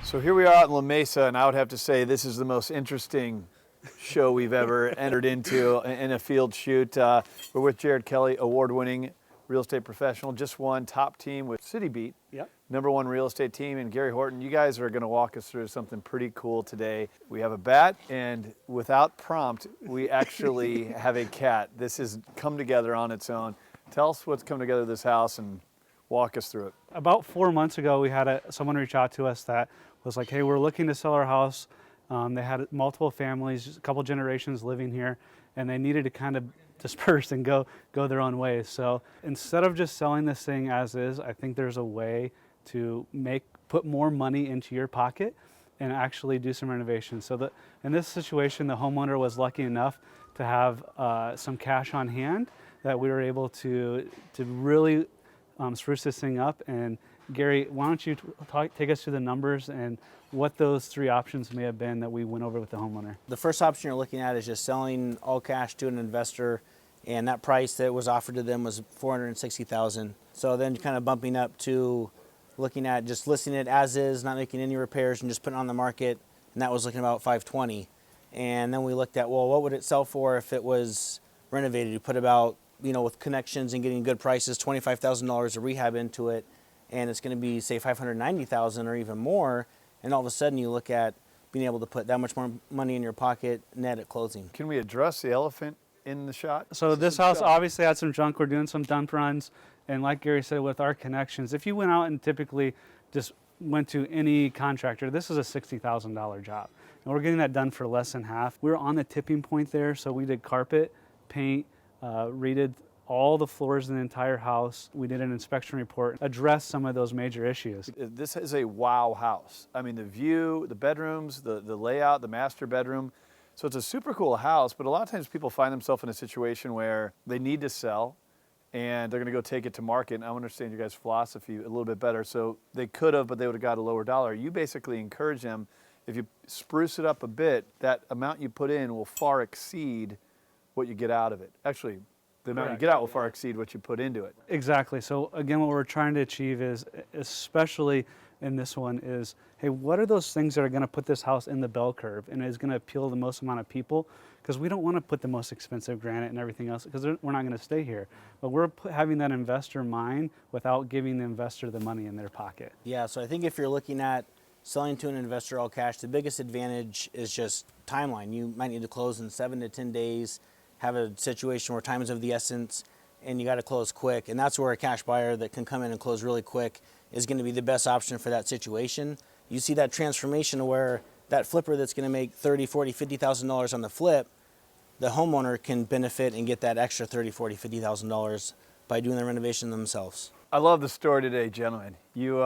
So here we are out in La Mesa, and I would have to say this is the most interesting show we've ever entered into in a field shoot. We're with Kelley, award-winning real estate professional, just won top team with City Beat, Yep. #1 real estate team, and Gary Horton. You guys are going to walk us through something pretty cool today. We have a bat, and without prompt, we actually have a cat. This has come together on its own. Tell us what's come together this house and walk us through it. About 4 months ago, we had someone reach out to us that was like, hey, we're looking to sell our house. They had multiple families, a couple generations living here, and they needed to kind of disperse and go their own ways. So instead of just selling this thing as is, I think there's a way to put more money into your pocket and actually do some renovations. So in this situation, the homeowner was lucky enough to have some cash on hand that we were able to really spruce this thing up. And Gary, why don't you take us through the numbers and what those three options may have been that we went over with the homeowner. The first option you're looking at is just selling all cash to an investor, and that price that was offered to them was $460,000. So then kind of bumping up to looking at just listing it as is, not making any repairs, and just putting it on the market, and that was looking about $520. And then we looked at, well, what would it sell for if it was renovated? We put about, with connections and getting good prices, $25,000 of rehab into it, and it's going to be, say, $590,000 or even more. And all of a sudden, you look at being able to put that much more money in your pocket net at closing. Can we address the elephant in the shot? So this house obviously had some junk. We're doing some dump runs, and like Gary said, with our connections, if you went out and typically just went to any contractor, this is a $60,000 job, and we're getting that done for less than half. We were on the tipping point there, so we did carpet, paint, redid all the floors in the entire house. We did an inspection report, addressed some of those major issues. This is a wow house. I mean, the view, the bedrooms, the layout, the master bedroom. So it's a super cool house, but a lot of times people find themselves in a situation where they need to sell and they're going to go take it to market. And I understand your guys' philosophy a little bit better. So they could have, but they would have got a lower dollar. You basically encourage them, if you spruce it up a bit, that amount you put in will far exceed what you get out of it. Actually, the amount you get out will far exceed what you put into it. Exactly. So again, what we're trying to achieve is, especially in this one, is, hey, what are those things that are going to put this house in the bell curve and is going to appeal to the most amount of people? Because we don't want to put the most expensive granite and everything else, because we're not going to stay here. But we're having that investor mind without giving the investor the money in their pocket. Yeah, so I think if you're looking at selling to an investor all cash, the biggest advantage is just timeline. You might need to close in 7 to 10 days, have a situation where time is of the essence, and you got to close quick. And that's where a cash buyer that can come in and close really quick is going to be the best option for that situation. You see that transformation where that flipper that's going to make $30,000, $40,000, $50,000 on the flip, the homeowner can benefit and get that extra $30,000, $40,000, $50,000 by doing the renovation themselves. I love the story today, gentlemen. You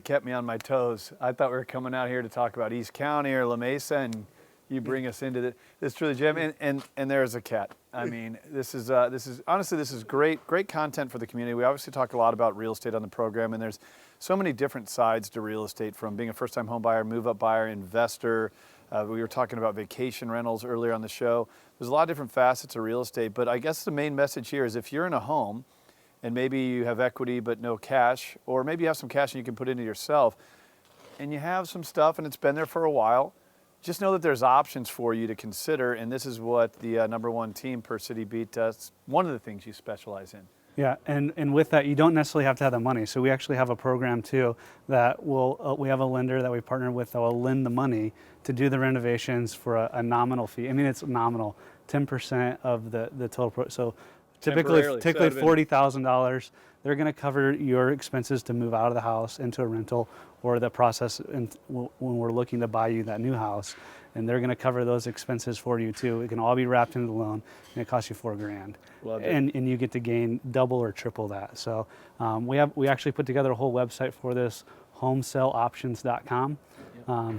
kept me on my toes. I thought we were coming out here to talk about East County or La Mesa, and you bring us into this truly gem, and there's a cat. I mean, this is honestly, this is great content for the community. We obviously talk a lot about real estate on the program, and there's so many different sides to real estate, from being a first-time home buyer, move-up buyer, investor. We were talking about vacation rentals earlier on the show. There's a lot of different facets of real estate, but I guess the main message here is if you're in a home and maybe you have equity but no cash, or maybe you have some cash and you can put into yourself, and you have some stuff and it's been there for a while, just know that there's options for you to consider, and this is what the #1 team per City Beat does. One of the things you specialize in. Yeah, and with that, you don't necessarily have to have the money. So we actually have a program too that we have a lender that we partner with that will lend the money to do the renovations for a nominal fee. I mean, it's nominal, 10% of the total. So typically $40,000. They're going to cover your expenses to move out of the house into a rental, or the process when we're looking to buy you that new house, and they're going to cover those expenses for you too. It can all be wrapped into the loan, and it costs you $4,000, and you get to gain double or triple that. So we actually put together a whole website for this, homeseloptions.com.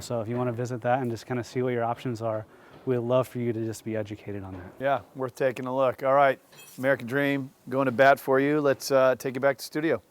So if you want to visit that and just kind of see what your options are, we'd love for you to just be educated on that. Yeah, worth taking a look. All right, American Dream, going to bat for you. Let's take it back to studio.